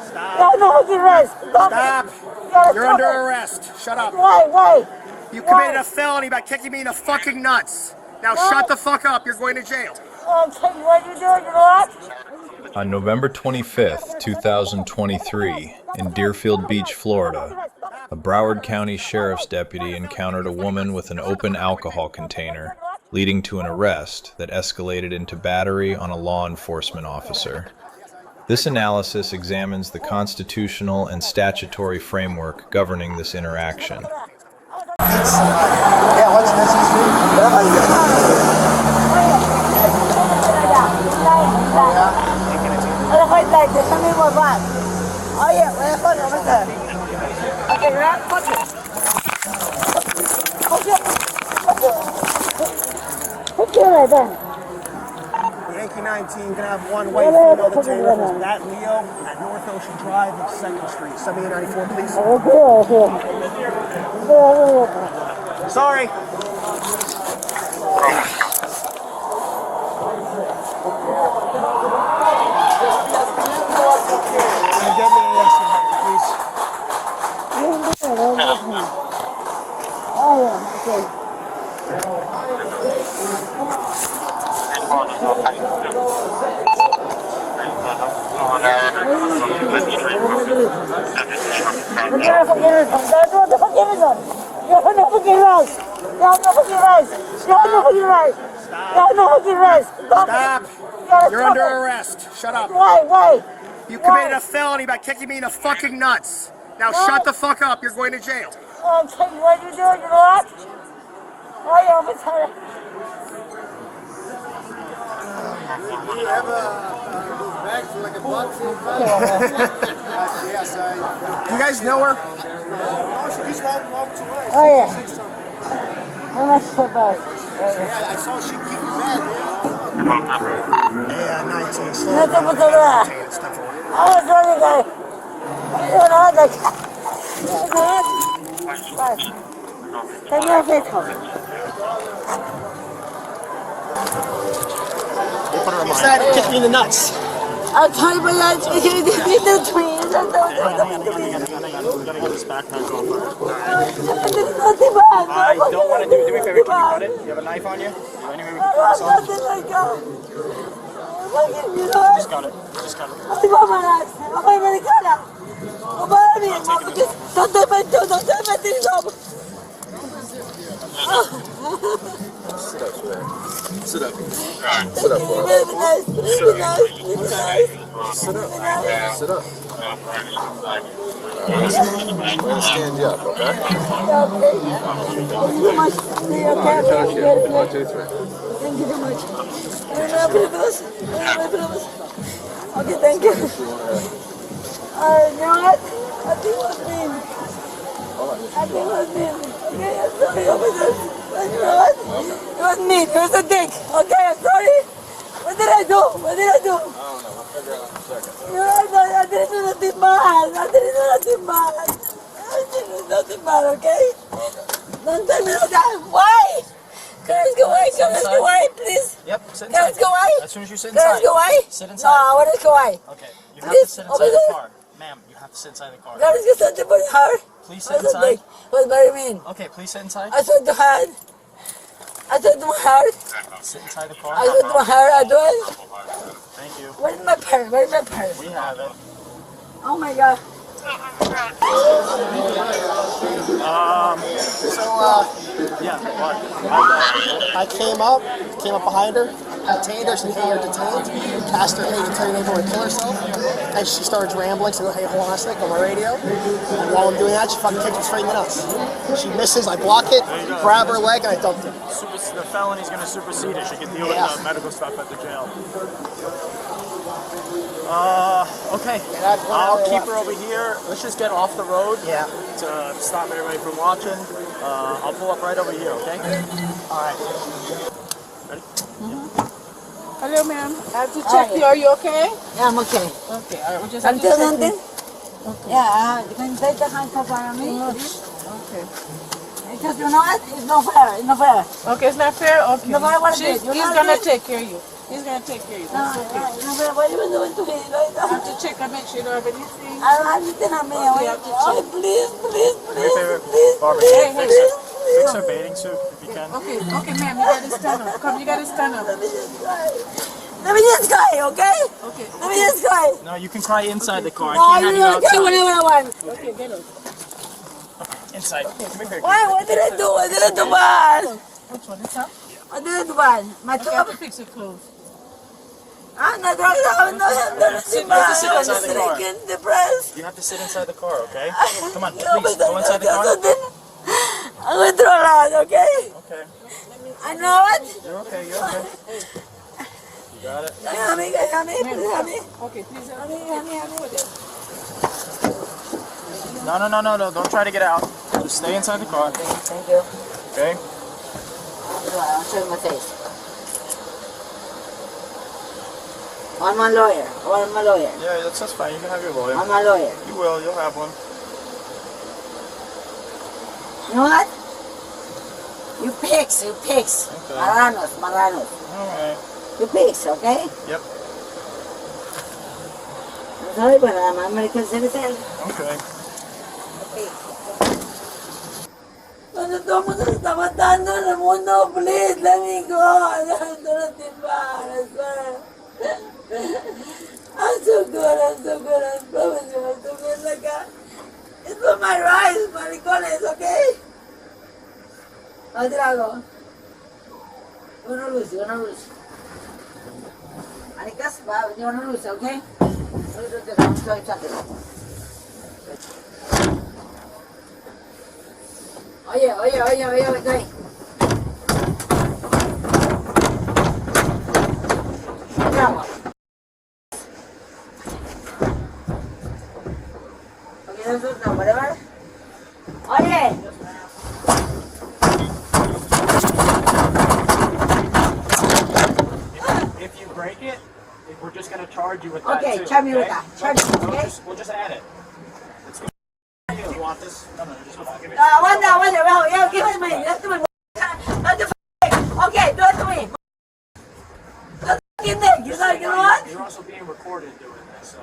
Stop. You're under arrest. Shut up. Why? You committed a felony by kicking me in the fucking nuts. Now shut the fuck up. You're going to jail. Okay, what you doing? You know what? On November 25th, 2023, in Deerfield Beach, Florida, a Broward County Sheriff's deputy encountered a woman with an open alcohol container, leading to an arrest that escalated into battery on a law enforcement officer. This analysis examines the constitutional and statutory framework governing this interaction. Yeah, what's this? Yankee 19 can have one white female detained from that Leo at North Ocean Drive and 2nd Street. 7894, please. Sorry. Get me an estimate, please. Stop. You're under arrest. Shut up. Why? You committed a felony by kicking me in the fucking nuts. Now shut the fuck up. You're going to jail. Okay, what you doing? You know what? Why you over there? Do you have bags like a box? Yes, You guys know her? she just walked away. Oh, yeah. How much for both? Yeah, I saw she keep it bad. Yeah, 19. Slow Nothing down. but the law. It's time for work. I was running guy. You know, like, take me off it. You decided to kick me in the nuts. I'll tell you, but you did the twins. We gotta get this backpack off. Nothing bad. I don't want to do me a favor. Can you cut it? You have a knife on you? Any way we can cut this off? Nothing like that. Just cut it. Just cut it. Sit up. Sit up. Sit up. Sit up. We're gonna stand you up, okay? One, two, three. Thank you very much. Okay, thank you. You know what? I think it was me. Okay, I'm sorry over this. You know what? It was me. It was a dick. Okay, I'm sorry. What did I do? I don't know. We'll figure it out in a second. You know, I didn't do nothing bad. I didn't do nothing bad, okay? Don't tell me that. Why? Can I go away, please? Yep, sit Can I inside. go away? As soon as you sit Can I inside. go away? Sit No, inside. I want to go away. Okay, you have to Please, sit over inside the there. car. Ma'am, you have to sit inside the car. Can I get something for her? Please sit inside. What do you mean? Okay, please sit inside. I said to her. Sit inside the car. I said to her, I do it. Thank you. Where's my purse? Where's my purse? We have it. Oh my God. Yeah, what? I came up behind her, detained her, said, hey, you're detained. Asked her, hey, you tell your neighbor to kill herself. And she starts rambling, so I go, hey, hold on a sec, on my radio. And while I'm doing that, she fucking kicks me straight in the nuts. She misses, I block it, grab her leg, and I dumped her. The felony's going to supersede it. She can deal with the medical stuff at the jail. Okay. I'll keep her over here. Let's just get off the road to stop everybody from watching. I'll pull up right over here, okay? All right. Ready? Hello, ma'am. I have to check you. Are you okay? Yeah, I'm okay. Okay. All right. We just Can have you to do check something? Yeah, you can take the handcuff on me. Okay. Make Because you know what? It's not fair. It's not fair. Okay, it's not fair? Okay. No matter what it is. He's going to take care of you. He's going to take care of you. That's okay. No fair. What are you doing to me? I have to check and make sure you don't have anything. I don't have anything on me. Okay, I have to check. Please, please, Do me a favor, please, Barbara, please, fix please, fix her bathing suit if you can. Okay, ma'am, you got to stand up. Come, you got to stand up. Let me just cry, okay? Okay. Let me just cry. No, you can cry inside the car. I No, can't have you you don't care outside. whatever I want. Okay, get up. Inside. Come here. Why? What did I do? What did I do bad? Which one? This one? What did I do bad? My Okay, I have job? to fix your clothes. I'm not right now. I'm not You have to sit inside the car. depressed. You have to sit inside the car, okay? Come on, please, go inside the car. I'm going through a lot, okay? Okay. I know it. You're okay, you're okay. You got it? Help me, please help me. Okay, please help Help me. No, don't try to get out. Just stay inside the car, Thank you. okay? I'll show you my face. I'm my lawyer. I'm my lawyer. Yeah, that's fine. You can have your lawyer. I'm my lawyer. You will, you'll have one. You know what? You pigs. Okay. Marranos. Alright. You pigs, okay? Yep. I'm sorry, but I'm American citizen. Okay. Cuando todo el mundo se está matando en el mundo, please, let me go. I'm so good. I promise you, I'm so good. Like, it's for my rights, maricones, okay? ¿Dónde la hago? Una luz. Maricas, va a venir una luz, okay? Oye, estoy. Bravo. Okay, that's it now, whatever. Oye. If you break it, we're just going to charge you with that Okay, too, charge me with okay? that. Charge me, okay? We'll just add it. It's good. You want this? No, just give it. Wanda, well, give it to me. That's to me. Okay, do it to me. You know what? You're also being recorded doing this, so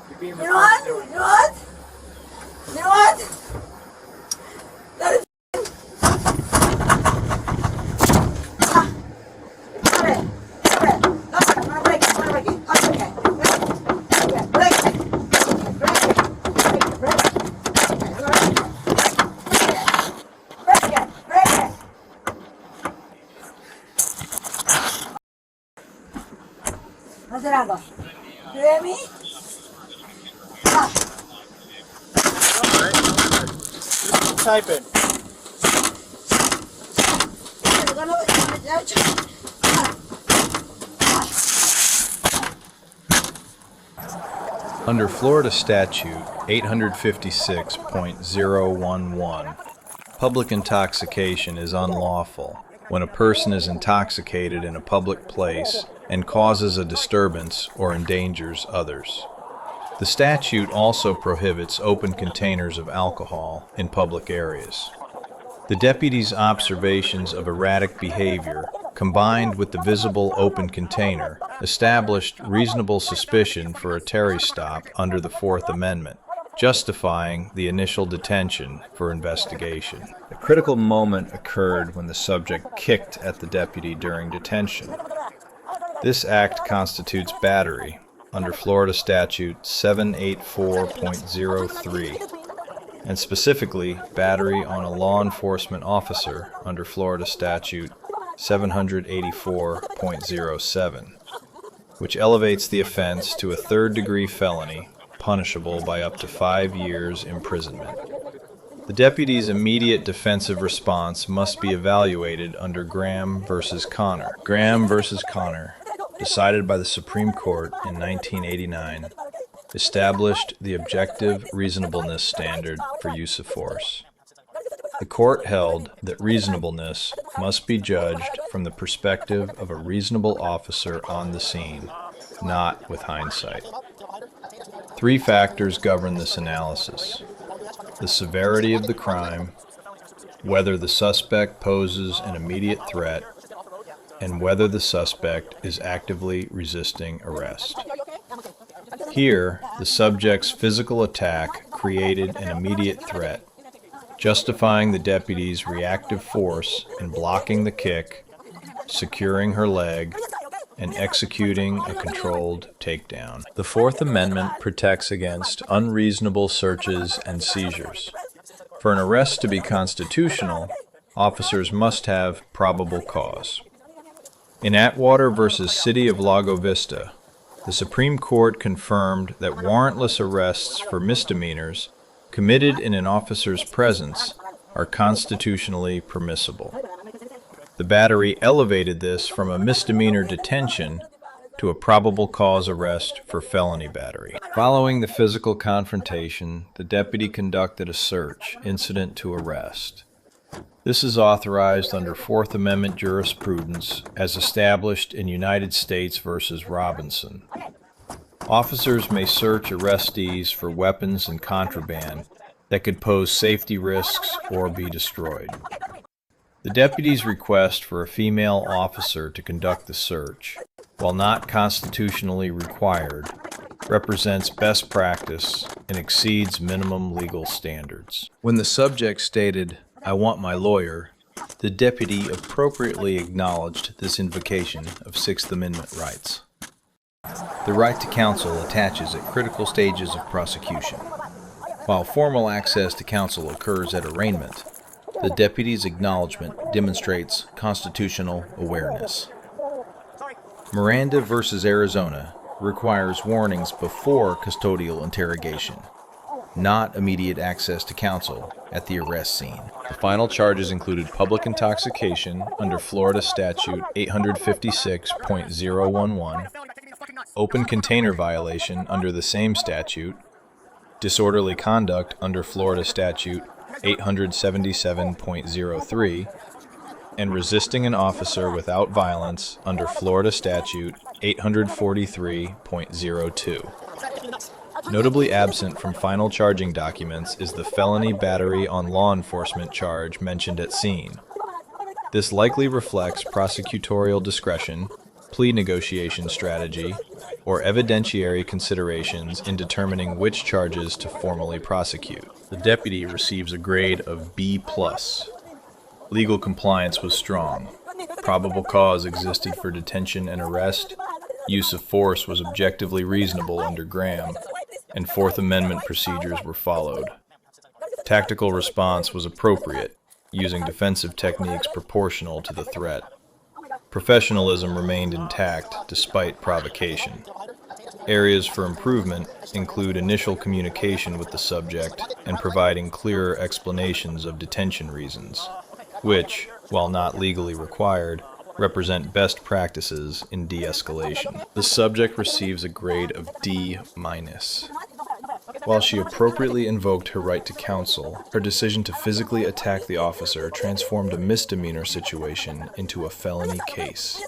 you're being You know what? recorded doing You know what? You know what? That is. What's it hago? You hear me? Keep typing. Under Florida Statute 856.011, public intoxication is unlawful when a person is intoxicated in a public place and causes a disturbance or endangers others. The statute also prohibits open containers of alcohol in public areas. The deputy's observations of erratic behavior, combined with the visible open container, established reasonable suspicion for a Terry stop under the Fourth Amendment, justifying the initial detention for investigation. A critical moment occurred when the subject kicked at the deputy during detention. This act constitutes battery under Florida Statute 784.03, and specifically battery on a law enforcement officer under Florida Statute 784.07, which elevates the offense to a third-degree felony punishable by up to 5 years imprisonment. The deputy's immediate defensive response must be evaluated under Graham v. Connor. Graham v. Connor, decided by the Supreme Court in 1989, established the objective reasonableness standard for use of force. The court held that reasonableness must be judged from the perspective of a reasonable officer on the scene, not with hindsight. 3 factors govern this analysis: the severity of the crime, whether the suspect poses an immediate threat, and whether the suspect is actively resisting arrest. Here, the subject's physical attack created an immediate threat, justifying the deputy's reactive force in blocking the kick, securing her leg, and executing a controlled takedown. The Fourth Amendment protects against unreasonable searches and seizures. For an arrest to be constitutional, officers must have probable cause. In Atwater v. City of Lago Vista, the Supreme Court confirmed that warrantless arrests for misdemeanors committed in an officer's presence are constitutionally permissible. The battery elevated this from a misdemeanor detention to a probable cause arrest for felony battery. Following the physical confrontation, the deputy conducted a search incident to arrest. This is authorized under Fourth Amendment jurisprudence as established in United States v. Robinson. Officers may search arrestees for weapons and contraband that could pose safety risks or be destroyed. The deputy's request for a female officer to conduct the search, while not constitutionally required, represents best practice and exceeds minimum legal standards. When the subject stated, "I want my lawyer," the deputy appropriately acknowledged this invocation of Sixth Amendment rights. The right to counsel attaches at critical stages of prosecution. While formal access to counsel occurs at arraignment, the deputy's acknowledgement demonstrates constitutional awareness. Miranda v. Arizona requires warnings before custodial interrogation, not immediate access to counsel at the arrest scene. The final charges included public intoxication under Florida Statute 856.011, open container violation under the same statute, disorderly conduct under Florida Statute 877.03, and resisting an officer without violence under Florida Statute 843.02. Notably absent from final charging documents is the felony battery on law enforcement charge mentioned at scene. This likely reflects prosecutorial discretion, plea negotiation strategy, or evidentiary considerations in determining which charges to formally prosecute. The deputy receives a grade of B+. Legal compliance was strong. Probable cause existed for detention and arrest. Use of force was objectively reasonable under Graham, and Fourth Amendment procedures were followed. Tactical response was appropriate, using defensive techniques proportional to the threat. Professionalism remained intact despite provocation. Areas for improvement include initial communication with the subject and providing clearer explanations of detention reasons, which, while not legally required, represent best practices in de-escalation. The subject receives a grade of D-. While she appropriately invoked her right to counsel, her decision to physically attack the officer transformed a misdemeanor situation into a felony case.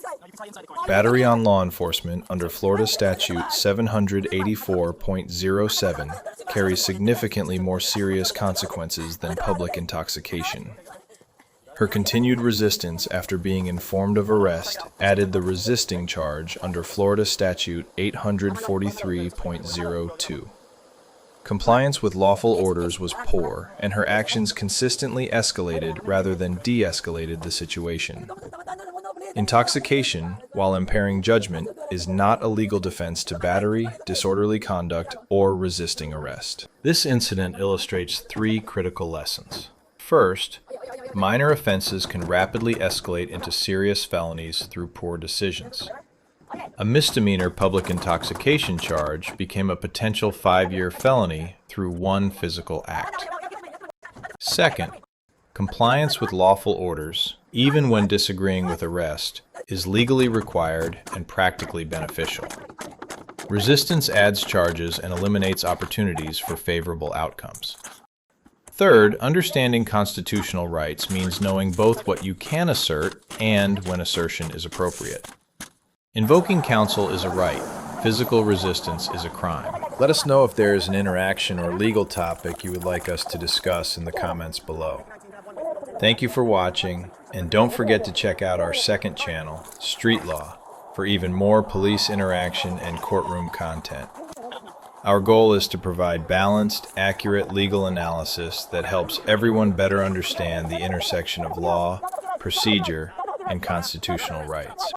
Battery on law enforcement under Florida Statute 784.07 carries significantly more serious consequences than public intoxication. Her continued resistance after being informed of arrest added the resisting charge under Florida Statute 843.02. Compliance with lawful orders was poor, and her actions consistently escalated rather than de-escalated the situation. Intoxication, while impairing judgment, is not a legal defense to battery, disorderly conduct, or resisting arrest. This incident illustrates three critical lessons. First, minor offenses can rapidly escalate into serious felonies through poor decisions. A misdemeanor public intoxication charge became a potential 5-year felony through one physical act. Second, compliance with lawful orders, even when disagreeing with arrest, is legally required and practically beneficial. Resistance adds charges and eliminates opportunities for favorable outcomes. Third, understanding constitutional rights means knowing both what you can assert and when assertion is appropriate. Invoking counsel is a right. Physical resistance is a crime. Let us know if there is an interaction or legal topic you would like us to discuss in the comments below. Thank you for watching, and don't forget to check out our second channel, Street Law, for even more police interaction and courtroom content. Our goal is to provide balanced, accurate legal analysis that helps everyone better understand the intersection of law, procedure, and constitutional rights.